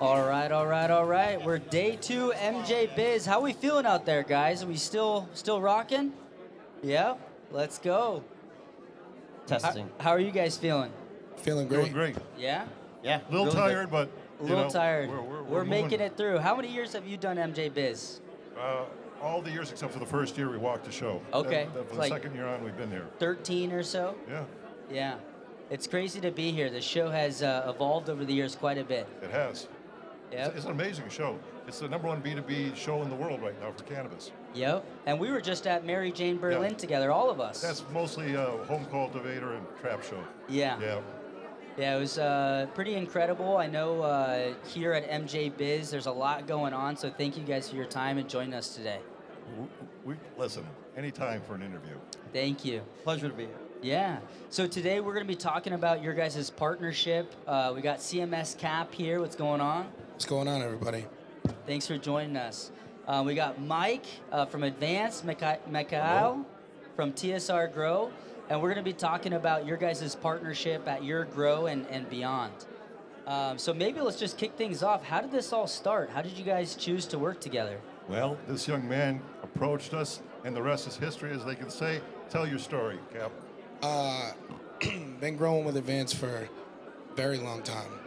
All right, all right, all right. We're day 2 MJ Biz. How we feeling out there, guys? Are we still rocking? Yeah, let's go. Testing. How are you guys feeling? Feeling Doing great. great. Yeah? Yeah. A little really tired, but A you little know, tired. We're making moving. it through. How many years have you done MJ Biz? All the years except for the first year we walked the show. Okay. For the Like- second year on, we've been here. 13 or so? Yeah, Yeah. It's crazy to be here. The show has evolved over the years quite a bit. it has. Yep. It's an amazing show. It's the #1 B2B show in the world right now for cannabis. Yep. And we were just at Mary Jane Berlin Yeah. together, all of us. That's mostly a home cultivator and trap show. Yeah. Yeah. Yeah, it was pretty incredible. I know here at MJ Biz, there's a lot going on, so thank you guys for your time and joining us today. We listen anytime for an interview. Thank you. Pleasure to be here. Yeah. So today we're going to be talking about your guys' partnership. We got CMS Cap here. What's going on? What's going on, everybody? Thanks for joining us. We got Mike from Advanced, Mikhail Hello. from TSRgrow, and we're going to be talking about your guys' partnership at your grow and beyond. So maybe let's just kick things off. How did this all start? How did you guys choose to work together? Well, this young man approached us, and the rest is history, as they can say. Tell your story, Cap. Been growing with Advance for a very long time,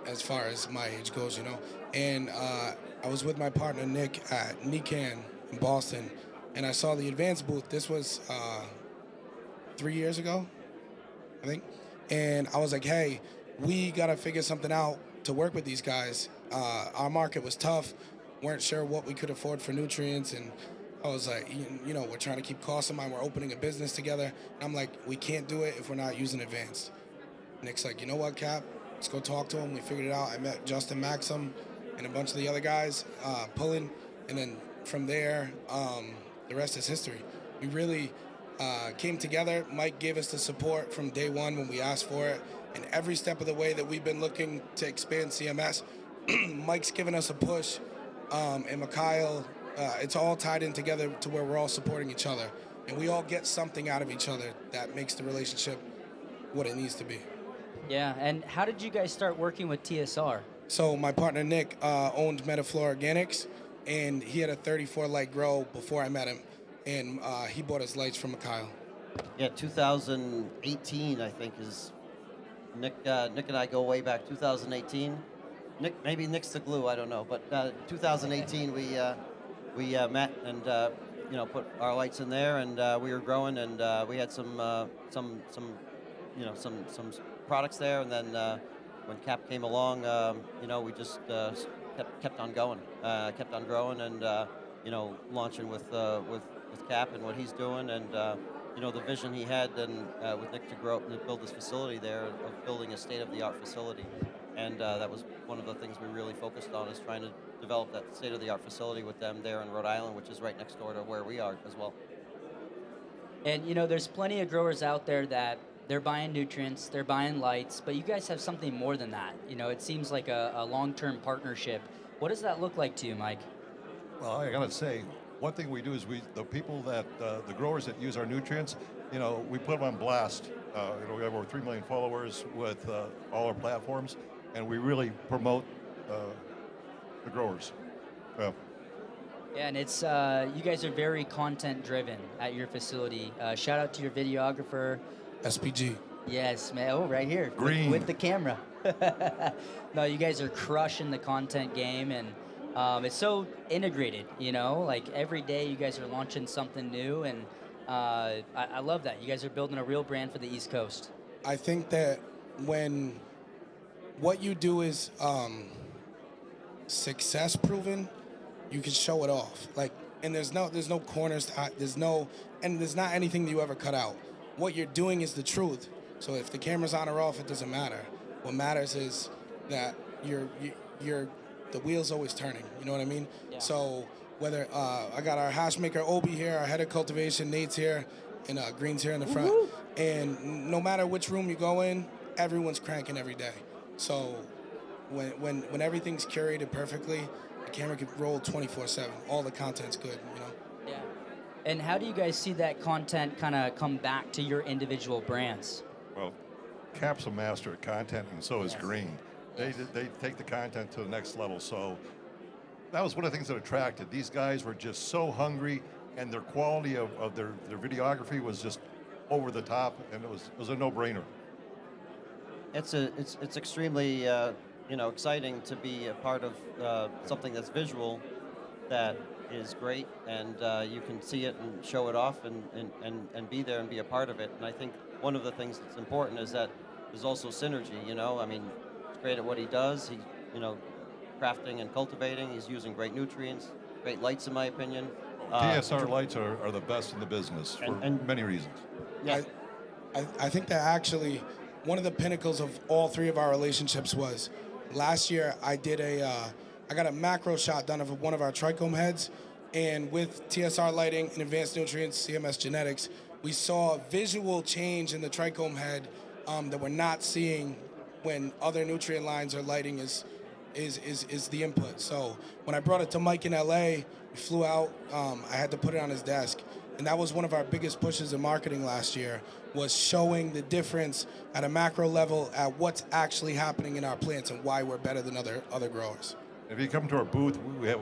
as far as my age goes, you know. And I was with my partner Nick at NECAN in Boston, and I saw the Advance booth. This was 3 years ago, I think. And I was like, hey, we gotta figure something out to work with these guys. Our market was tough, weren't sure what we could afford for nutrients, and I was like, you know, we're trying to keep costs in mind. We're opening a business together. And I'm like, we can't do it if we're not using Advanced. Nick's like, you know what, Cap? Let's go talk to him. We figured it out. I met Justin Maxim and a bunch of the other guys pulling. And then from there, the rest is history. We really came together. Mike gave us the support from day one when we asked for it. And every step of the way that we've been looking to expand CMS, Mike's given us a push. And Mikhail, it's all tied in together to where we're all supporting each other. And we all get something out of each other that makes the relationship what it needs to be. Yeah, and how did you guys start working with TSR? So my partner Nick owned Metaflow Organics, and he had a 34 light grow before I met him. And he bought his lights from Mikhail. Yeah, 2018, I think, is Nick and I go way back. 2018. Maybe Nick's the glue. I don't know. But 2018, we met and put our lights in there, and we were growing, and we had some products there, and then when Cap came along, we just kept on going, kept on growing, and launching with Cap and what he's doing, and the vision he had, and with Nick to build this facility there, of building a state-of-the-art facility. And that was one of the things we really focused on, is trying to develop that state-of-the-art facility with them there in Rhode Island, which is right next door to where we are as well. And there's plenty of growers out there that they're buying nutrients, they're buying lights, but you guys have something more than that. It seems like a long-term partnership. What does that look like to you, Mike? Well, I gotta say, one thing we do is the people that, the growers that use our nutrients, we put them on blast. We have over 3 million followers with all our platforms, and we really promote the growers. Yeah, and it's you guys are very content driven at your facility. Shout out to your videographer. SPG. Yes, man. Oh, right here. Green. With the camera. No, you guys are crushing the content game, and it's so integrated, like every day you guys are launching something new, and I love that. You guys are building a real brand for the East Coast. I think that when what you do is success proven, you can show it off. And there's no corners, there's not anything that you ever cut out. What you're doing is the truth. So if the camera's on or off, it doesn't matter. What matters is that the wheel's always turning. You know what I mean? Yeah. So whether I got our hash maker Obi here, our head of cultivation Nate's here, and Green's here in the front. Woo-hoo. And no matter which room you go in, everyone's cranking every day. So when everything's curated perfectly, the camera can roll 24/7. All the content's good. Yeah. And how do you guys see that content kind of come back to your individual brands? Well, Cap's a master at content, and so is Yes. Green. They take the content to the next level. So that was one of the things that attracted. These guys were just so hungry, and their quality of their videography was just over the top, and it was a no-brainer. It's extremely exciting to be a part of something that's visual, that is great, and you can see it and show it off and be there and be a part of it. And I think one of the things that's important is that there's also synergy. I mean, he's great at what he does. He's crafting and cultivating. He's using great nutrients, great lights, in my opinion. TSR lights are the best in the business for many reasons. Yeah. I think that actually one of the pinnacles of all three of our relationships was last year I got a macro shot done of one of our trichome heads, and with TSR lighting and advanced nutrients, CMS genetics, we saw a visual change in the trichome head that we're not seeing when other nutrient lines or lighting is the input. So when I brought it to Mike in LA, we flew out, I had to put it on his desk. And that was one of our biggest pushes in marketing last year, was showing the difference at a macro level at what's actually happening in our plants and why we're better than other growers. If you come to our booth, we have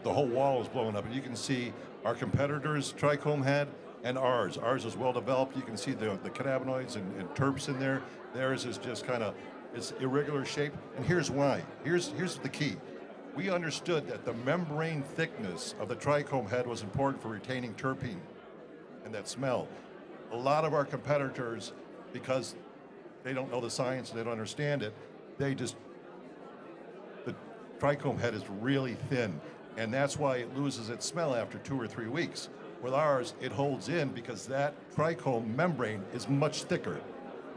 the whole wall is blown up, and you can see our competitors' trichome head and ours. Ours is well developed. You can see the cannabinoids and terps in there. Theirs is just it's irregular shape, and here's why. Here's the key. We understood that the membrane thickness of the trichome head was important for retaining terpene and that smell. A lot of our competitors, because they don't know the science and they don't understand it, the trichome head is really thin, and that's why it loses its smell after 2 or 3 weeks. With ours, it holds in because that trichome membrane is much thicker.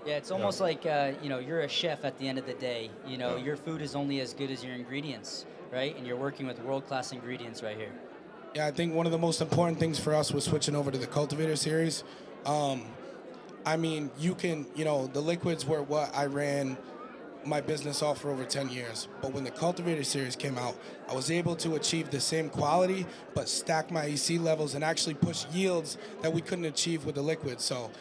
Yeah, it's almost like, you're a chef at the end of the day. Your food is only as good as your ingredients, right? And you're working with world-class ingredients right here. Yeah, I think one of the most important things for us was switching over to the cultivator series. I mean, the liquids were what I ran my business off for over 10 years. But when the cultivator series came out, I was able to achieve the same quality, but stack my EC levels and actually push yields that we couldn't achieve with the liquid. So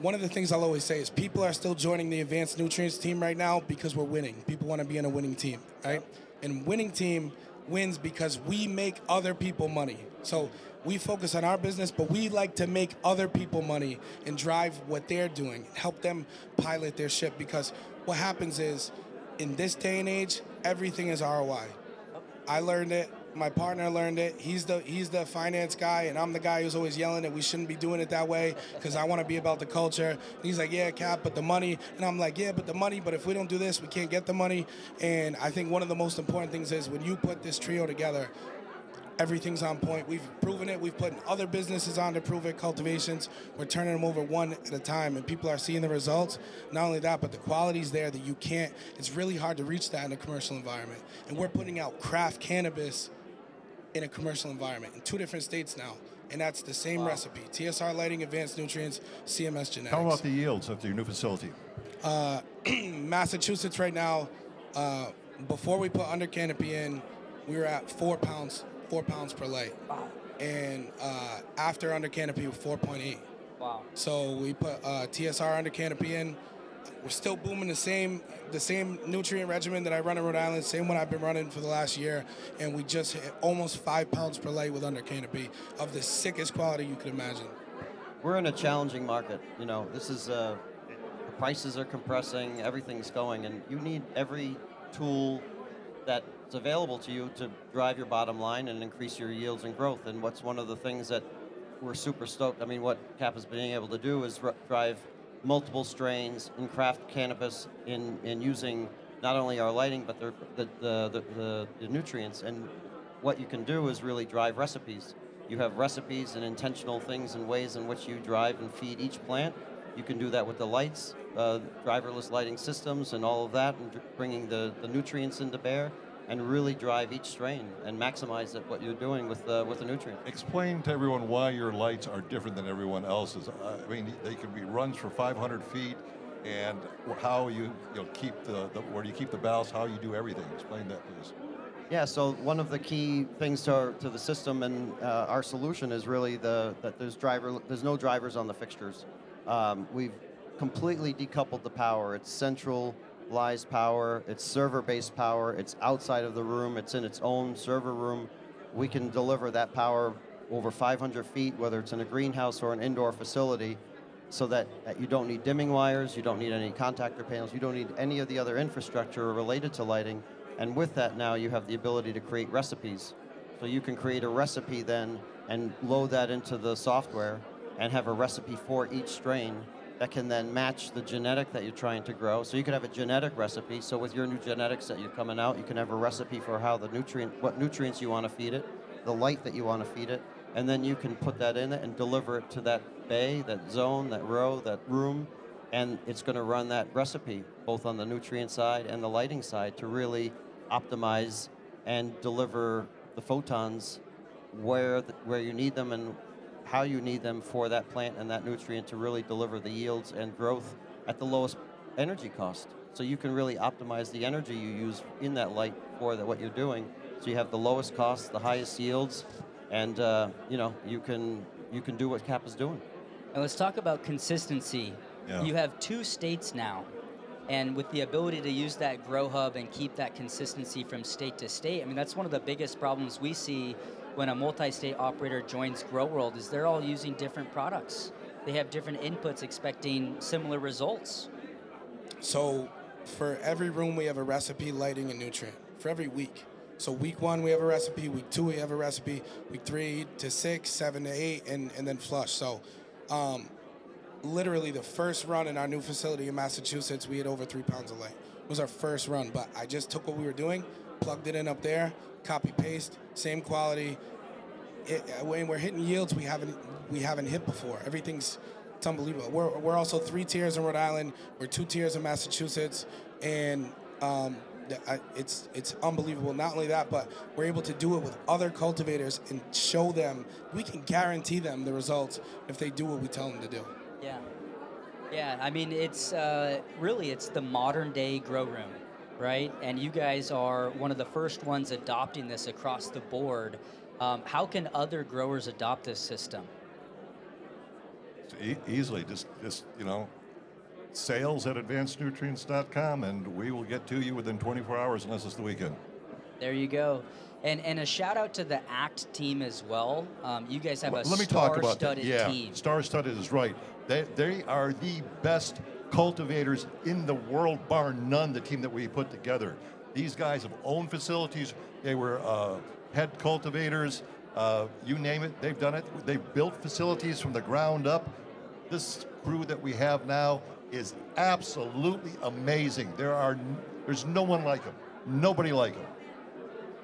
one of the things I'll always say is people are still joining the advanced nutrients team right now because we're winning. People want to be in a winning team, right? And winning team wins because we make other people money. So we focus on our business, but we like to make other people money and drive what they're doing, help them pilot their ship, because what happens is, in this day and age, everything is ROI. I learned it. My partner learned it. He's the finance guy, and I'm the guy who's always yelling that we shouldn't be doing it that way because I want to be about the culture. And he's like, yeah, Cap, but the money. And I'm like, yeah, but the money. But if we don't do this, we can't get the money. And I think one of the most important things is when you put this trio together, everything's on point. We've proven it. We've put other businesses on to prove it, cultivations. We're turning them over one at a time, and people are seeing the results. Not only that, but the quality's there that it's really hard to reach that in a commercial environment. And we're putting out craft cannabis in a commercial environment in 2 different states now. And that's the same recipe. TSR lighting, advanced nutrients, CMS genetics. How about the yields at your new facility? Massachusetts right now, before we put Under-Canopy in, we were at 4 pounds per light. Wow. And after Under-Canopy, we're 4.8. Wow. So we put TSR Under-Canopy in. We're still booming the same nutrient regimen that I run in Rhode Island, same one I've been running for the last year, and we just hit almost 5 pounds per light with Under-Canopy of the sickest quality you could imagine. We're in a challenging market. This is the prices are compressing, everything's going, and you need every tool that's available to you to drive your bottom line and increase your yields and growth. And what's one of the things that we're super stoked, what Cap is being able to do is drive multiple strains in craft cannabis in using not only our lighting but the nutrients. And what you can do is really drive recipes. You have recipes and intentional things and ways in which you drive and feed each plant. You can do that with the lights, driverless lighting systems and all of that, and bringing the nutrients into bear and really drive each strain and maximize what you're doing with the nutrient. Explain to everyone why your lights are different than everyone else's. They can be runs for 500 feet, and how you keep where do you keep the ballast, how you do everything. Explain that, please. Yeah, so one of the key things to the system and our solution is really that there's no drivers on the fixtures. We've completely decoupled the power. It's central centralized power, it's server-based power, it's outside of the room, it's in its own server room. We can deliver that power over 500 feet, whether it's in a greenhouse or an indoor facility, so that you don't need dimming wires, you don't need any contactor panels, you don't need any of the other infrastructure related to lighting. And with that now you have the ability to create recipes. So you can create a recipe then and load that into the software and have a recipe for each strain that can then match the genetic that you're trying to grow. So you could have a genetic recipe. So with your new genetics that you're coming out, you can have a recipe for how what nutrients you want to feed it, the light that you want to feed it, and then you can put that in it and deliver it to that bay, that zone, that row, that room, and it's going to run that recipe both on the nutrient side and the lighting side to really optimize and deliver the photons where you need them and how you need them for that plant and that nutrient to really deliver the yields and growth at the lowest energy cost. So you can really optimize the energy you use in that light for what you're doing. So you have the lowest cost, the highest yields, and you can do what CAP is doing. And let's talk about consistency. Yeah. You have 2 states now, and with the ability to use that grow hub and keep that consistency from state to state, I mean, that's one of the biggest problems we see when a multi-state operator joins Grow World is they're all using different products. They have different inputs expecting similar results. So for every room, we have a recipe, lighting, and nutrient for every week. So week 1, we have a recipe. Week 2, we have a recipe. Week 3 to 6, 7 to 8, and then flush. So literally the first run in our new facility in Massachusetts, we had over 3 pounds of light. It was our first run, but I just took what we were doing, plugged it in up there, copy paste, same quality. When we're hitting yields we haven't hit before. It's unbelievable. We're also 3 tiers in Rhode Island. We're 2 tiers in Massachusetts, and it's unbelievable. Not only that, but we're able to do it with other cultivators and show them. We can guarantee them the results if they do what we tell them to do. Yeah. I mean, it's really it's the modern day grow room, right? And you guys are one of the first ones adopting this across the board. How can other growers adopt this system? Easily, just sales at advancednutrients.com, and we will get to you within 24 hours unless it's the weekend. There you go. And a shout out to the ACT team as well. You guys have a Let me talk about that. star-studded Yeah, team. star-studded is right. They are the best cultivators in the world, bar none, the team that we put together. These guys have owned facilities. They were head cultivators. You name it, they've done it. They've built facilities from the ground up. This crew that we have now is absolutely amazing. There's no one like them. Nobody like them.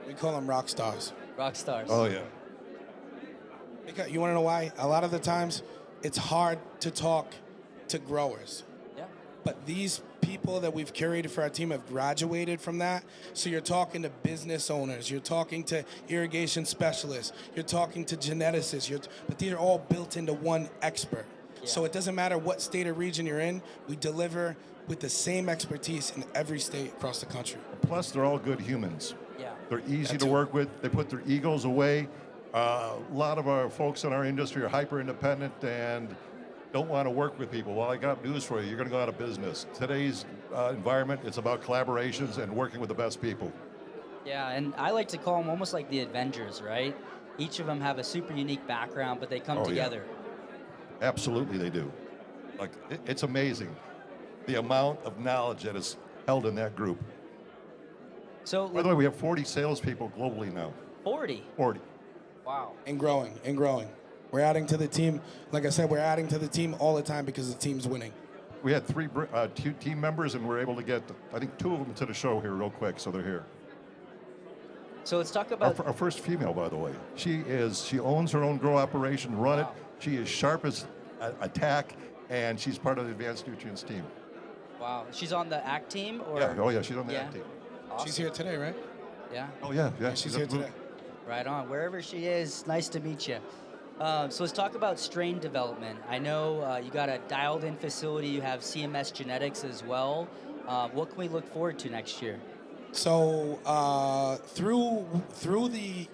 We call them rock stars. Rock stars. Oh, yeah. Because you want to know why? A lot of the times, it's hard to talk to growers. Yeah. But these people that we've curated for our team have graduated from that. So you're talking to business owners, you're talking to irrigation specialists, you're talking to geneticists, but these are all built into one expert. Yeah. So it doesn't matter what state or region you're in, we deliver with the same expertise in every state across the country. Plus, they're all good humans. Yeah. They're easy That's to work with. They put their egos away. A lot of our folks in our industry are hyper independent and don't want to work with people. Well, I got news for you. You're going to go out of business. Today's environment, it's about collaborations and working with the best people. Yeah, and I like to call them almost like the Avengers, right? Each of them have a super unique background, but they come together. Yeah. Absolutely, they do. Like, it's amazing the amount of knowledge that is held in that group. So, by the way, we have 40 salespeople globally now. 40? 40. Wow. And growing. We're adding to the team. Like I said, we're adding to the team all the time because the team's winning. We had 2 team members, and we're able to get, I think, 2 of them to the show here real quick, so they're here. So let's talk about our first female, by the way. She owns her own grow operation, run it. She is sharp as a tack, and she's part of the Advanced Nutrients team. Wow. She's on the ACT team? Or? Yeah. Oh, yeah, she's on the ACT team. Awesome. She's here today, right? Yeah. Oh, yeah. She's here today. Right on. Wherever she is, nice to meet you. So let's talk about strain development. I know you got a dialed-in facility. You have CMS genetics as well. What can we look forward to next year? So through the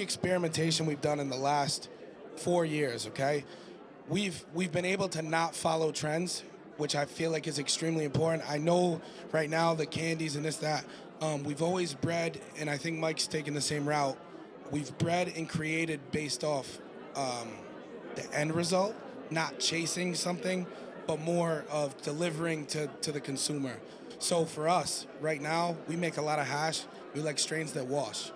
experimentation we've done in the last 4 years, okay, we've been able to not follow trends which I feel like is extremely important. I know right now the candies and this, that, we've always bred, and I think Mike's taking the same route. We've bred and created based off the end result, not chasing something, but more of delivering to the consumer. So for us, right now, we make a lot of hash. We like strains that wash.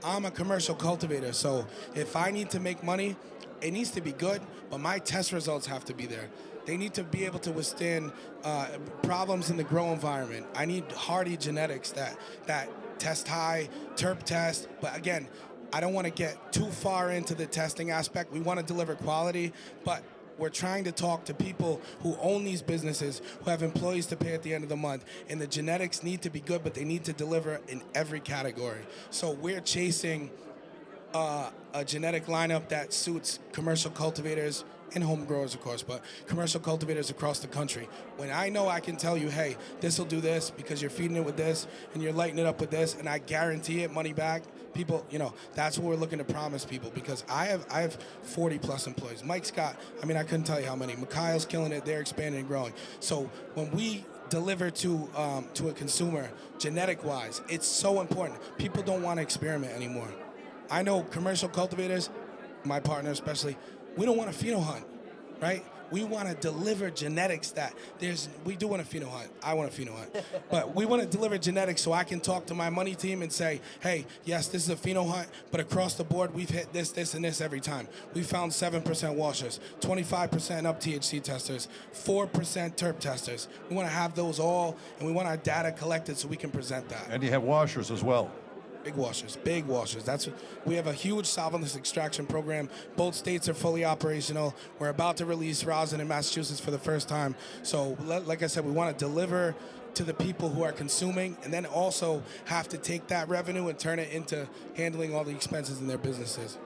I'm a commercial cultivator, so if I need to make money, it needs to be good, but my test results have to be there. They need to be able to withstand problems in the grow environment. I need hardy genetics that test high, terp test, but again, I don't want to get too far into the testing aspect. We want to deliver quality, but we're trying to talk to people who own these businesses, who have employees to pay at the end of the month, and the genetics need to be good, but they need to deliver in every category. So we're chasing a genetic lineup that suits commercial cultivators and home growers, of course, but commercial cultivators across the country. When I know I can tell you, hey, this will do this because you're feeding it with this and you're lighting it up with this, and I guarantee it money back, people, that's what we're looking to promise people, because I have 40 plus employees. Mike's got, I couldn't tell you how many. Mikhail's killing it. They're expanding and growing. So when we deliver to a consumer, genetic-wise, it's so important. People don't want to experiment anymore. I know commercial cultivators, my partner especially, we don't want to pheno hunt, right? We want to deliver genetics we do want to pheno hunt. I want to pheno hunt. But we want to deliver genetics so I can talk to my money team and say, hey, yes, this is a pheno hunt, but across the board, we've hit this, this, and this every time. We found 7% washers, 25% up THC testers, 4% terp testers. We want to have those all, and we want our data collected so we can present that. And you have washers as well. Big washers. We have a huge solventless extraction program. Both states are fully operational. We're about to release rosin in Massachusetts for the first time. So, like I said, we want to deliver to the people who are consuming, and then also have to take that revenue and turn it into handling all the expenses in their businesses.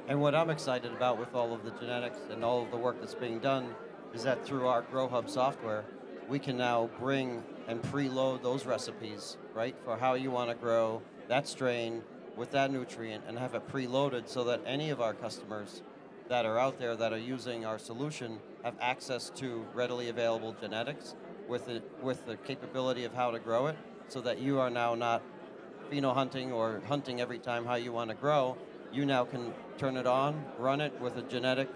And what I'm excited about with all of the genetics and all of the work that's being done is that through our Grow Hub software, we can now bring and preload those recipes, right, for how you want to grow that strain with that nutrient, and have it preloaded so that any of our customers that are out there that are using our solution have access to readily available genetics with the capability of how to grow it, so that you are now not pheno hunting or hunting every time how you want to grow. You now can turn it on, run it with a genetic,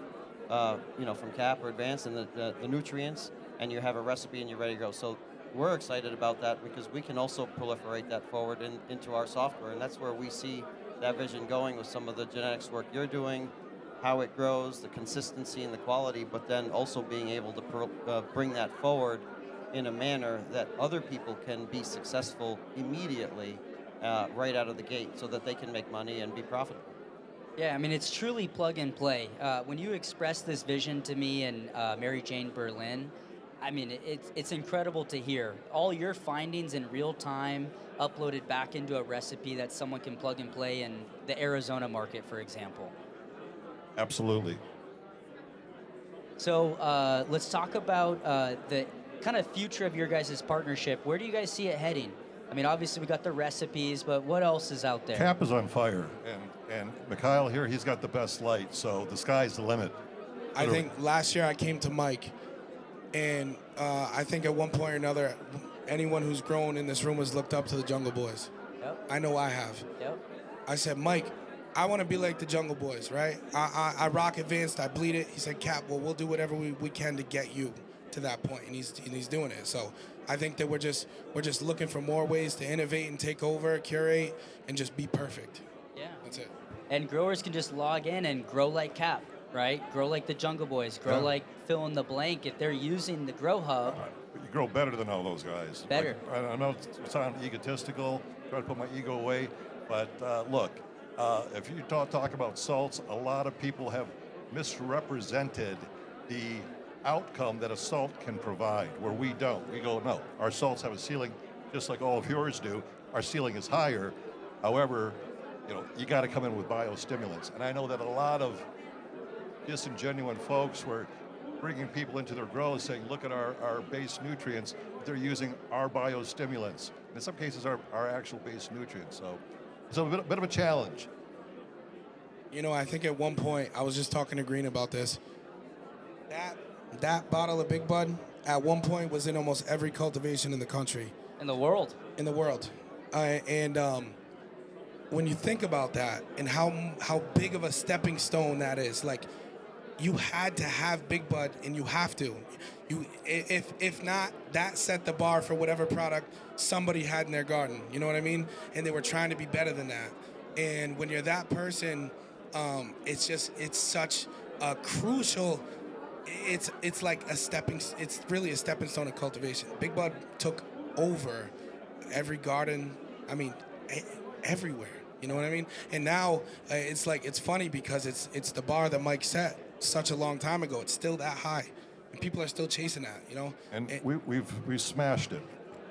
from CAP or Advanced, and the nutrients, and you have a recipe and you're ready to go. So we're excited about that because we can also proliferate that forward into our software, and that's where we see that vision going with some of the genetics work you're doing, how it grows, the consistency and the quality, but then also being able to bring that forward in a manner that other people can be successful immediately right out of the gate, so that they can make money and be profitable. Yeah, it's truly plug and play. When you expressed this vision to me and Mary Jane Berlin, it's incredible to hear. All your findings in real time uploaded back into a recipe that someone can plug and play in the Arizona market, for example. Absolutely. So let's talk about the kind of future of your guys' partnership. Where do you guys see it heading? Obviously we got the recipes, but what else is out there? Cap is on fire, and Mikhail here, he's got the best light, so the sky's the limit. I think last year I came to Mike, and I think at one point or another, anyone who's grown in this room has looked up to the Jungle Boys. Yep. I know I have. Yep. I said, Mike, I want to be like the Jungle Boys, right? I rock Advanced, I bleed it. He said, Cap, well, we'll do whatever we can to get you to that point, and he's doing it. So I think that we're just looking for more ways to innovate and take over, curate, and just be perfect. Yeah. That's it. And growers can just log in and grow like Cap, right? Grow like the Jungle Boys, grow like fill in the blank. If they're using the Grow Hub. You grow better than all those guys. Better. I know it sounds egotistical, try to put my ego away, but look, if you talk about salts, a lot of people have misrepresented the outcome that a salt can provide, where we don't. We go, no, our salts have a ceiling, just like all of yours do. Our ceiling is higher. However, you got to come in with biostimulants. And I know that a lot of disingenuous folks were bringing people into their grows saying, look at our base nutrients. They're using our biostimulants. In some cases, our actual base nutrients. So it's a bit of a challenge. I think at one point, I was just talking to Green about this. That bottle of Big Bud, at one point was in almost every cultivation in the country. In the world. In the world. And when you think about that and how big of a stepping stone that is, like, you had to have Big Bud, and you have to. If not, that set the bar for whatever product somebody had in their garden. You know what I mean? And they were trying to be better than that. And when you're that person, it's such a crucial. It's like it's really a stepping stone of cultivation. Big Bud took over every garden. I mean, everywhere. You know what I mean? And now it's like, it's funny because it's the bar that Mike set such a long time ago. It's still that high, and people are still chasing that. You know? And we've smashed it.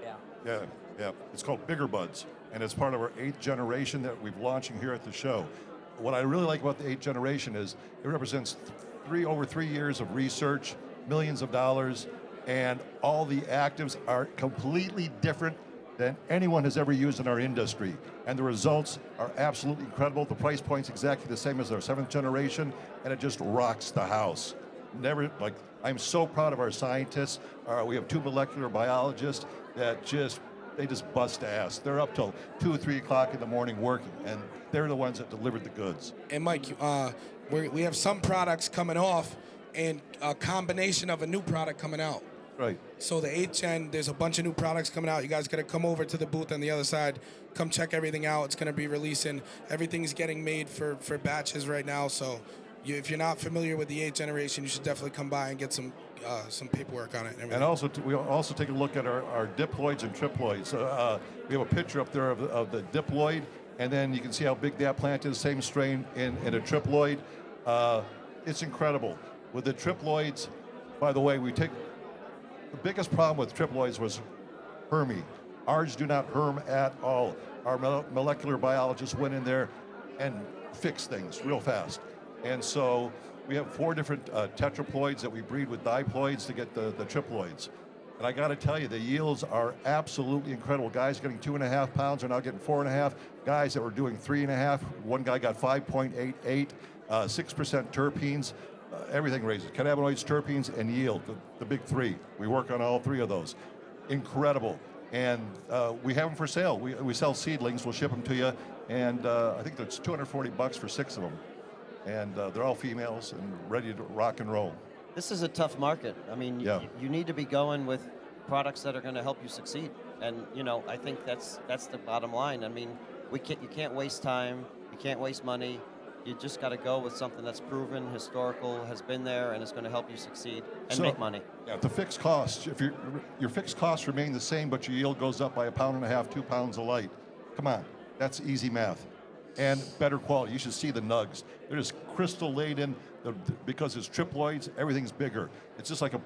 Yeah. Yeah. It's called Bigger Buds, and it's part of our 8th generation that we're launching here at the show. What I really like about the 8th generation is it represents over 3 years of research, millions of dollars, and all the actives are completely different than anyone has ever used in our industry. And the results are absolutely incredible. The price point's exactly the same as our 7th generation, and it just rocks the house. I'm so proud of our scientists. We have 2 molecular biologists that they just bust ass. They're up till 2 or 3 o'clock in the morning working, and they're the ones that delivered the goods. And Mike, we have some products coming off and a combination of a new product coming out. Right. So the 8th gen, there's a bunch of new products coming out. You guys got to come over to the booth on the other side. Come check everything out. It's going to be releasing. Everything's getting made for batches right now. So if you're not familiar with the 8th generation, you should definitely come by and get some paperwork on it. And also, we'll also take a look at our diploids and triploids. We have a picture up there of the diploid, and then you can see how big that plant is. Same strain in a triploid. It's incredible. With the triploids, by the way, the biggest problem with triploids was hermy. Ours do not herm at all. Our molecular biologists went in there and fixed things real fast. And so we have 4 different tetraploids that we breed with diploids to get the triploids. And I got to tell you, the yields are absolutely incredible. Guys getting 2.5 pounds are now getting 4.5. Guys that were doing 3.5, one guy got 5.88, 6% terpenes. Everything raises, cannabinoids, terpenes, and yield, the big 3. We work on all 3 of those. Incredible. And we have them for sale. We sell seedlings. We'll ship them to you. And I think that's $240 for 6 of them. And they're all females and ready to rock and roll. This is a tough market. I mean, Yeah. you need to be going with products that are going to help you succeed. And, I think that's the bottom line. I mean, you can't waste time. You can't waste money. You just got to go with something that's proven, historical, has been there, and is going to help you succeed and make money. Yeah, the fixed costs. If your fixed costs remain the same, but your yield goes up by 1.5 pounds, 2 pounds a light. Come on, that's easy math. And better quality. You should see the nugs. They're just crystal laden. Because it's triploids, everything's bigger. It's just like a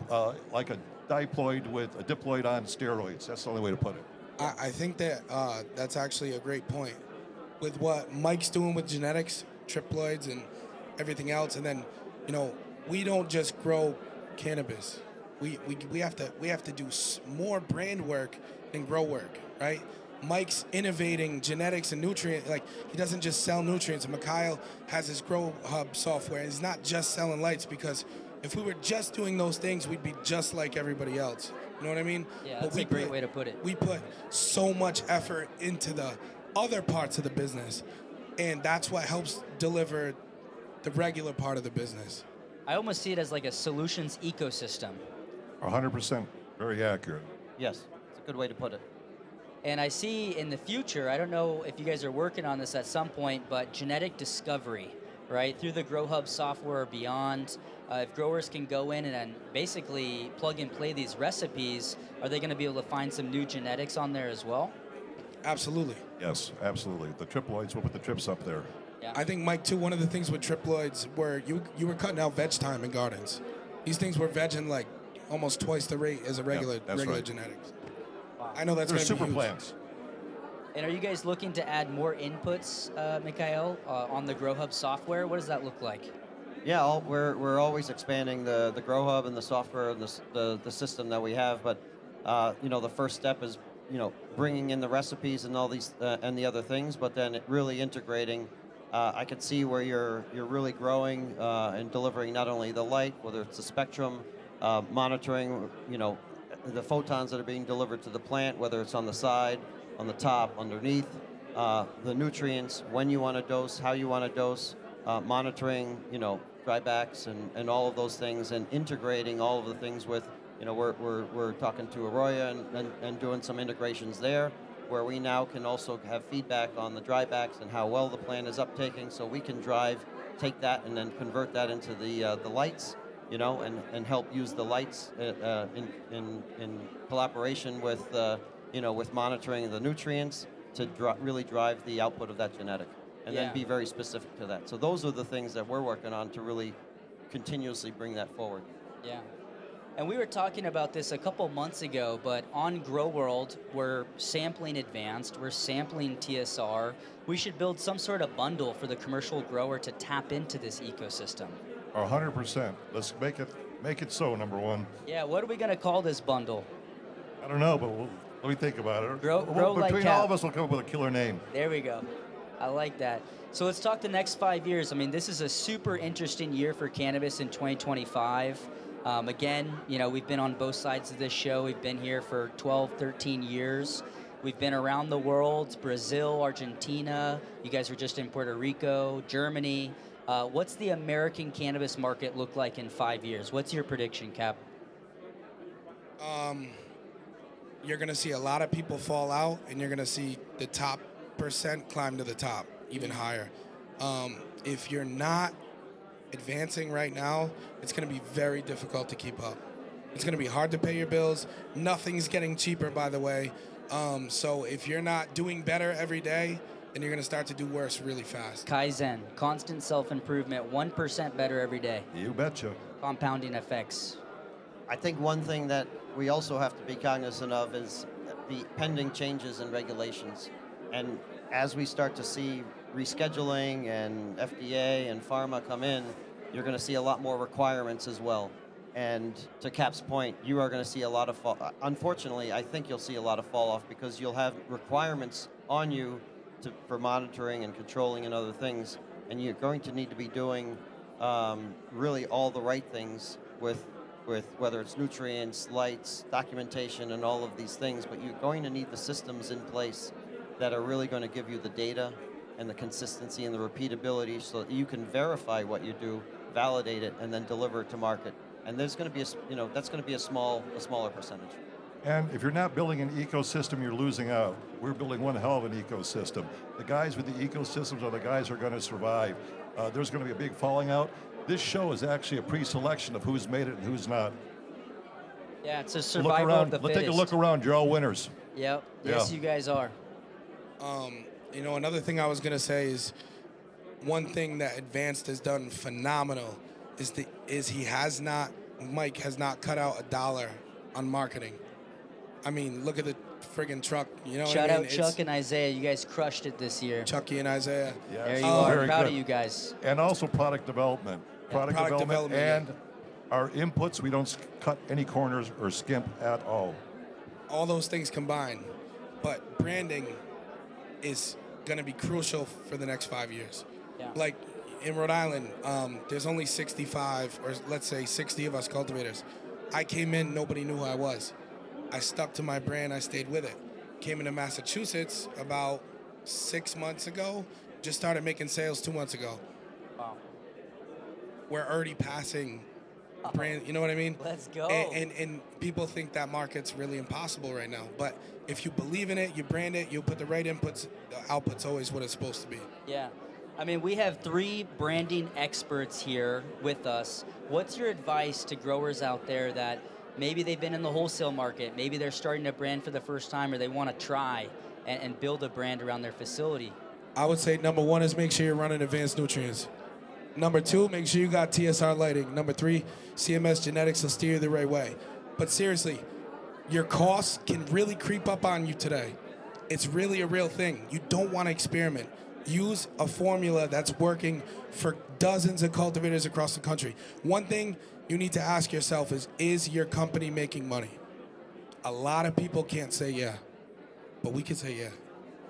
diploid with a diploid on steroids. That's the only way to put it. I think that that's actually a great point. With what Mike's doing with genetics, triploids, and everything else, and then, we don't just grow cannabis. We have to do more brand work than grow work, right? Mike's innovating genetics and nutrient. Like, he doesn't just sell nutrients. Mikhail has his Grow Hub software. He's not just selling lights, because if we were just doing those things, we'd be just like everybody else. You know what I mean? Yeah, that's a great way to put it. We put so much effort into the other parts of the business, and that's what helps deliver the regular part of the business. I almost see it as like a solutions ecosystem. 100%, very accurate. Yes, it's a good way to put it. And I see in the future, I don't know if you guys are working on this at some point, but genetic discovery, right? Through the Grow Hub software or beyond, if growers can go in and basically plug and play these recipes, are they going to be able to find some new genetics on there as well? Absolutely. Yes, absolutely. The triploids, we'll put the trips up there. Yeah. I think, Mike, too, one of the things with triploids where you were cutting out veg time in gardens. These things were vegging like almost twice the rate as a regular right. genetics. Wow. I know that's They're going to be super huge. plants. And are you guys looking to add more inputs, Mikhail, on the Grow Hub software? What does that look like? Yeah, we're always expanding the Grow Hub and the software and the system that we have. But the first step is bringing in the recipes and all these and the other things. But then really integrating. I can see where you're really growing and delivering not only the light, whether it's the spectrum, monitoring, the photons that are being delivered to the plant, whether it's on the side, on the top, underneath, the nutrients, when you want to dose, how you want to dose, monitoring, drybacks and all of those things, and integrating all of the things with, we're talking to Arroyo and doing some integrations there, where we now can also have feedback on the drybacks and how well the plant is uptaking, so we can take that and then convert that into the lights, and help use the lights in collaboration with, with monitoring the nutrients to really drive the output of that genetic, and then be very specific to that. So those are the things that we're working on to really continuously bring that forward. Yeah. And we were talking about this a couple months ago, but on Grow World, we're sampling advanced, we're sampling TSR. We should build some sort of bundle for the commercial grower to tap into this ecosystem. 100%. Let's make it so, number one. Yeah, what are we going to call this bundle? I don't know, but let me think about it. Grow like Between Cap. all of us, we'll come up with a killer name. There we go. I like that. So let's talk the next 5 years. I mean, this is a super interesting year for cannabis in 2025. Again, we've been on both sides of this show. We've been here for 12, 13 years. We've been around the world, Brazil, Argentina. You guys were just in Puerto Rico, Germany. What's the American cannabis market look like in 5 years? What's your prediction, Cap? You're going to see a lot of people fall out, and you're going to see the top percent climb to the top, even higher. If you're not advancing right now, it's going to be very difficult to keep up. It's going to be hard to pay your bills. Nothing's getting cheaper, by the way. So if you're not doing better every day, then you're going to start to do worse really fast. Kaizen, constant self-improvement, 1% better every day. You betcha. Compounding effects. I think one thing that we also have to be cognizant of is the pending changes in regulations. And as we start to see rescheduling and FDA and pharma come in, you're going to see a lot more requirements as well. And to Cap's point, you are going to see a lot of unfortunately, I think you'll see a lot of fall off, because you'll have requirements on you for monitoring and controlling and other things, and you're going to need to be doing really all the right things with whether it's nutrients, lights, documentation, and all of these things, but you're going to need the systems in place that are really going to give you the data and the consistency and the repeatability, so that you can verify what you do, validate it, and then deliver it to market. And there's going to be that's going to be a smaller percentage. And if you're not building an ecosystem, you're losing out. We're building one hell of an ecosystem. The guys with the ecosystems are the guys who are going to survive. There's going to be a big falling out. This show is actually a pre-selection of who's made it and who's not. Yeah, it's a survival of the Let's fittest. take a look around. You're all winners. Yep. Yes, you guys are. Another thing I was going to say is, one thing that Advanced has done phenomenal is Mike has not cut out $1 on marketing. I mean, look at the friggin' truck. Shout out Chuck and Isaiah. You guys crushed it this year. Chucky and Isaiah. Yes. There you are. Very Proud good. of you guys. And also product development. Product development and our inputs, we don't cut any corners or skimp at all. All those things combined. But branding is going to be crucial for the next 5 years. Yeah. Like in Rhode Island, there's only 65, or let's say 60 of us cultivators. I came in, nobody knew who I was. I stuck to my brand, I stayed with it. Came into Massachusetts about 6 months ago, just started making sales 2 months ago. Wow. We're already passing brand, you know what I mean? Let's go. And people think that market's really impossible right now. But if you believe in it, you brand it, you put the right inputs, the output's always what it's supposed to be. Yeah. I mean, we have 3 branding experts here with us. What's your advice to growers out there that maybe they've been in the wholesale market, maybe they're starting a brand for the first time, or they want to try and build a brand around their facility? I would say number 1 is make sure you're running advanced nutrients. Number 2, make sure you got TSR lighting. Number 3, CMS genetics will steer you the right way. But seriously, your costs can really creep up on you today. It's really a real thing. You don't want to experiment. Use a formula that's working for dozens of cultivators across the country. One thing you need to ask yourself is your company making money? A lot of people can't say yeah, but we can say yeah.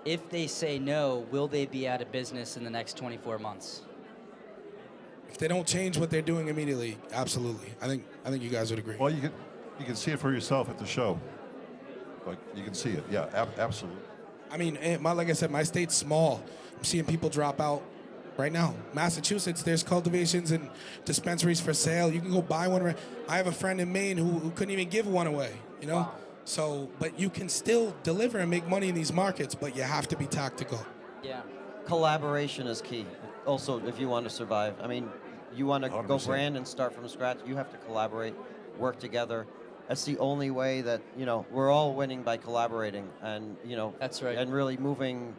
If they say no, will they be out of business in the next 24 months? if they don't change what they're doing immediately, absolutely. I think you guys would agree. Well, you can see it for yourself at the show. Like you can see it. Yeah, absolutely. I mean, like I said, my state's small. I'm seeing people drop out right now. Massachusetts, there's cultivations and dispensaries for sale. You can go buy one. I have a friend in Maine who couldn't even give one away, you know? Wow. So, but you can still deliver and make money in these markets, but you have to be tactical. Yeah. Collaboration is key. Also, if you want to survive. I mean, you want to go 100%. brand and start from scratch, you have to collaborate, work together. That's the only way that, you know, we're all winning by collaborating and, you know, That's right. and really moving,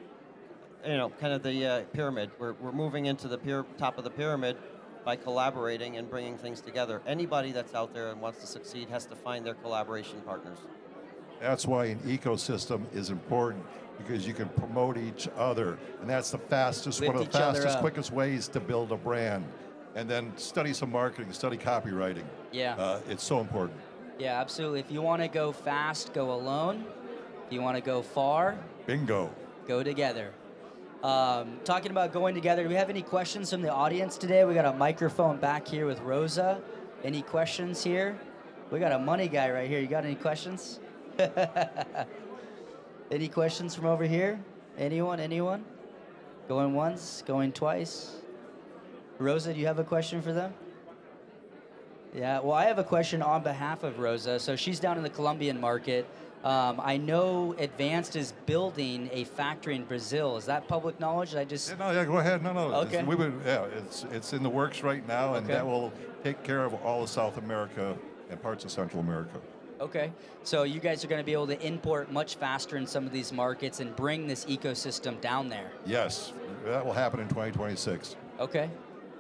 you know, kind of the pyramid. We're moving into the top of the pyramid by collaborating and bringing things together. Anybody that's out there and wants to succeed has to find their collaboration partners. That's why an ecosystem is important, because you can promote each other, and that's one of the Lift each other fastest, up. quickest ways to build a brand. And then study some marketing, study copywriting. Yeah. It's so important. Yeah, absolutely. If you want to go fast, go alone. If you want to go far, Bingo. go together. Talking about going together, do we have any questions from the audience today? We got a microphone back here with Rosa. Any questions here? We got a money guy right here. You got any questions? Any questions from over here? Anyone? Going once, going twice? Rosa, do you have a question for them? Yeah, well, I have a question on behalf of Rosa. So she's down in the Colombian market. I know Advanced is building a factory in Brazil. Is that public knowledge? Yeah, go ahead. No. Okay. It's in the works right now, and Okay. that will take care of all of South America and parts of Central America. Okay, so you guys are going to be able to import much faster in some of these markets and bring this ecosystem down there. Yes, that will happen in 2026. Okay,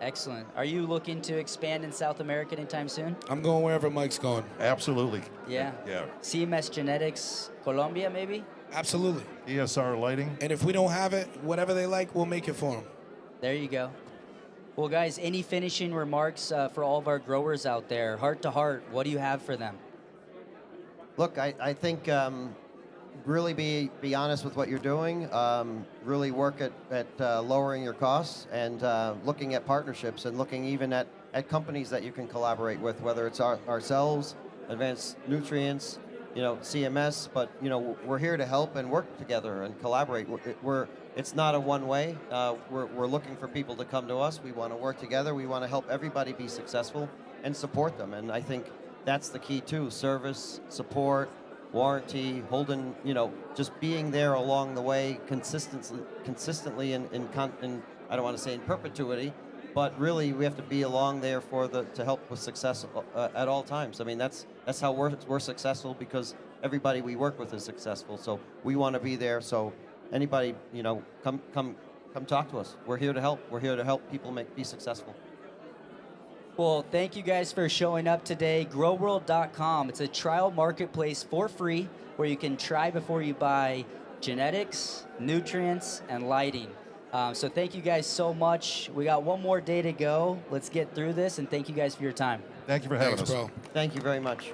excellent. Are you looking to expand in South America anytime soon? I'm going wherever Mike's going. Absolutely. Yeah. Yeah. CMS Genetics, Colombia, maybe? Absolutely. TSR lighting. And if we don't have it, whatever they like, we'll make it for them. There you go. Well, guys, any finishing remarks for all of our growers out there? Heart to heart, what do you have for them? Look, I think really be honest with what you're doing. Really work at lowering your costs and looking at partnerships and looking even at companies that you can collaborate with, whether it's ourselves, Advanced Nutrients, you know, CMS. But you know, we're here to help and work together and collaborate. It's not a one way. We're looking for people to come to us. We want to work together. We want to help everybody be successful and support them. And I think that's the key too: service, support, warranty, holding, you know, just being there along the way, consistently in I don't want to say in perpetuity, but really we have to be along there to help with success at all times. I mean, that's how we're successful, because everybody we work with is successful. So we want to be there. So anybody, you know, come talk to us. We're here to help. We're here to help people be successful. Well, thank you guys for showing up today. Growworld.com. It's a trial marketplace for free where you can try before you buy genetics, nutrients, and lighting. So thank you guys so much. We got one more day to go. Let's get through this, and thank you guys for your time. Thank you for having Thanks, us. bro. Thank you very much.